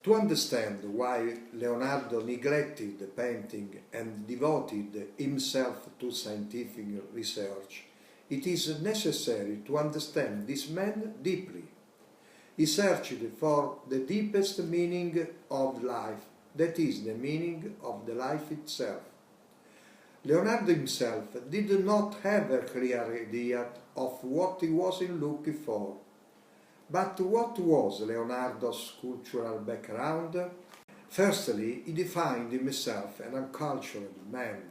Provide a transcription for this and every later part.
To understand why Leonardo neglected the painting and devoted himself to scientific research, it is necessary to understand this man deeply. He searched for the deepest meaning of life, that is, the meaning of the life itself. Leonardo himself did not have a clear idea of what he was looking for. But what was Leonardo's cultural background? Firstly, he defined himself an uncultured man,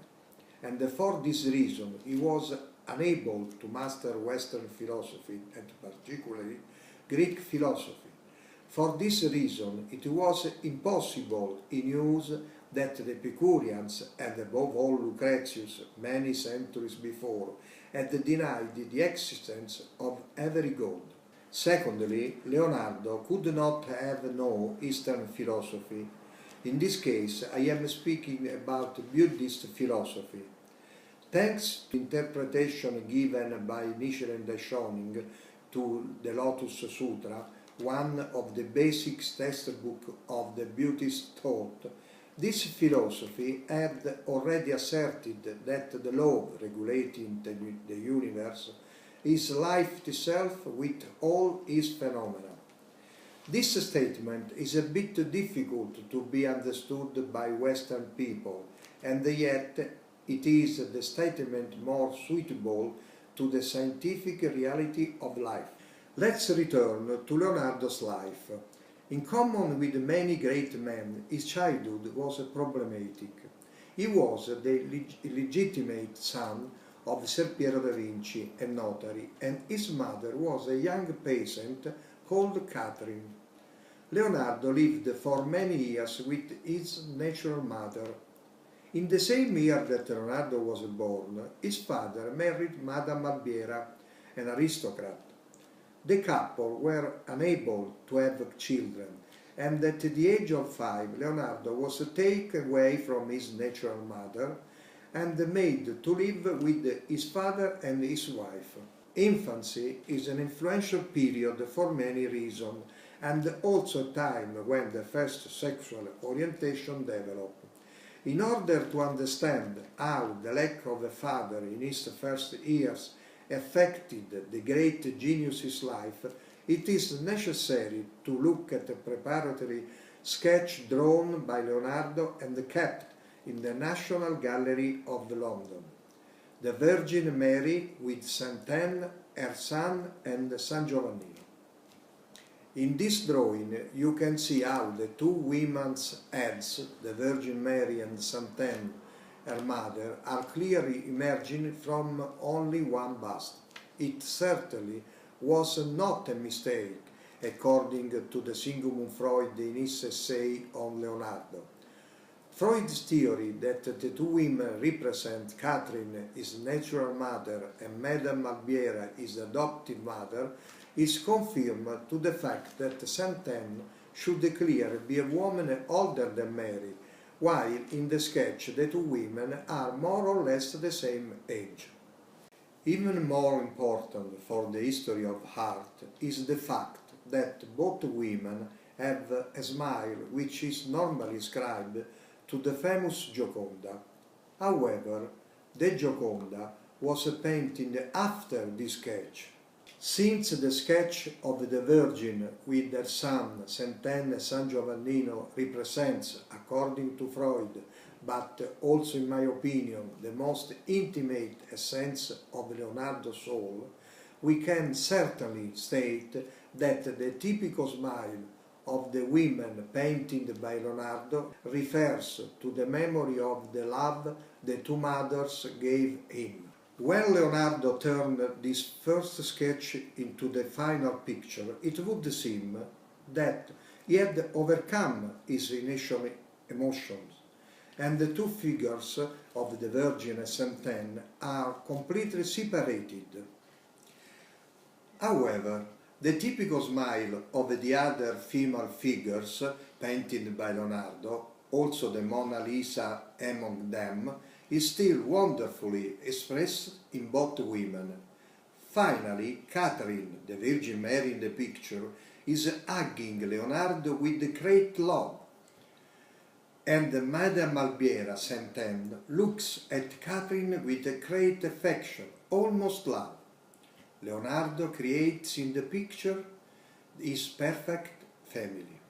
and for this reason he was unable to master Western philosophy, and particularly Greek philosophy. For this reason, it was impossible he knew that the Epicureans, and above all Lucretius, many centuries before, had denied the existence of every god. Secondly, Leonardo could not have known Eastern philosophy. In this case, I am speaking about Buddhist philosophy. Thanks to interpretation given by Nichiren Daishonin to the Lotus Sutra, one of the basic textbooks of the Buddhist thought, this philosophy had already asserted that the law regulating the universe is life itself with all its phenomena. This statement is a bit difficult to be understood by Western people, and yet it is the statement more suitable to the scientific reality of life. Let's return to Leonardo's life. In common with many great men, his childhood was problematic. He was the illegitimate son of Ser Piero da Vinci, a notary, and his mother was a young peasant called Catherine. Leonardo lived for many years with his natural mother. In the same year that Leonardo was born, his father married Madame Albiera, an aristocrat. The couple were unable to have children, and at the age of 5, Leonardo was taken away from his natural mother and made to live with his father and his wife. Infancy is an influential period for many reasons, and also a time when the first sexual orientation developed. In order to understand how the lack of a father in his first years affected the great genius's life, it is necessary to look at a preparatory sketch drawn by Leonardo and kept in the National Gallery of London. The Virgin Mary with St.Anne, her son, and St.Giovannino. In this drawing you can see how the two women's heads, the Virgin Mary and St.Anne, her mother, are clearly emerging from only one bust. It certainly was not a mistake, according to the Sigmund Freud in his essay on Leonardo. Freud's theory that the two women represent Catherine, his natural mother, and Madame Albiera, his adopted mother, is confirmed to the fact that St.Anne should clearly be a woman older than Mary, while in the sketch the two women are more or less the same age. Even more important for the history of art is the fact that both women have a smile which is normally ascribed to the famous Gioconda. However, the Gioconda was painted after this sketch. Since the sketch of the Virgin with her son, St.Anne and St.Giovannino, represents, according to Freud, but also in my opinion, the most intimate essence of Leonardo's soul, we can certainly state that the typical smile of the women painted by Leonardo refers to the memory of the love the two mothers gave him. When Leonardo turned this first sketch into the final picture, it would seem that he had overcome his initial emotions, and the two figures of the Virgin and St.Anne are completely separated. However, the typical smile of the other female figures painted by Leonardo, also the Mona Lisa among them, is still wonderfully expressed in both women. Finally, Catherine, the Virgin Mary in the picture, is hugging Leonardo with great love. And Madame Albiera, St.Anne, looks at Catherine with great affection, almost love. Leonardo creates in the picture his perfect family.